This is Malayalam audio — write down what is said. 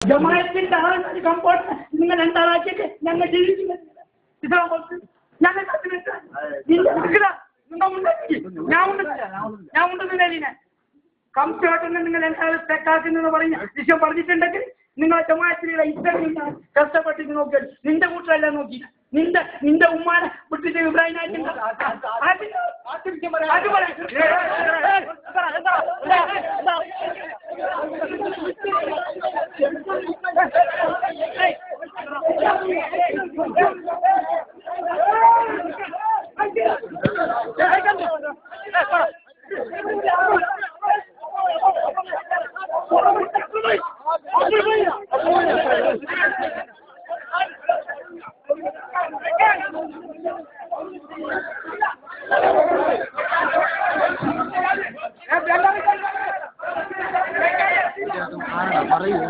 ജമാഅത്തിന്റെ ആളാണ് കമ്പോട്ട് നിങ്ങൾ രണ്ടാളാക്കിയിട്ട് ഞങ്ങൾ ജീവിക്കുന്നത് ഇസ്ലാം കൊടുത്ത് ഞങ്ങൾ ഞാൻ ഉണ്ടെന്നില്ല കംസോട്ടെന്ന് നിങ്ങൾ രണ്ടാളും തെക്കാക്കുന്നെന്ന് പറഞ്ഞ വിഷയം പറഞ്ഞിട്ടുണ്ടെങ്കിൽ നിങ്ങളെ ജമാഅത്തിലുള്ള ഇത്രയും കഷ്ടപ്പെട്ടിട്ട് നോക്കിയാൽ നിന്റെ കൂട്ടരെല്ലാം നോക്കി നിന്റെ ഉമ്മാനെ വിട്ടിട്ട് ഇബ്രാഹിം പറയൂ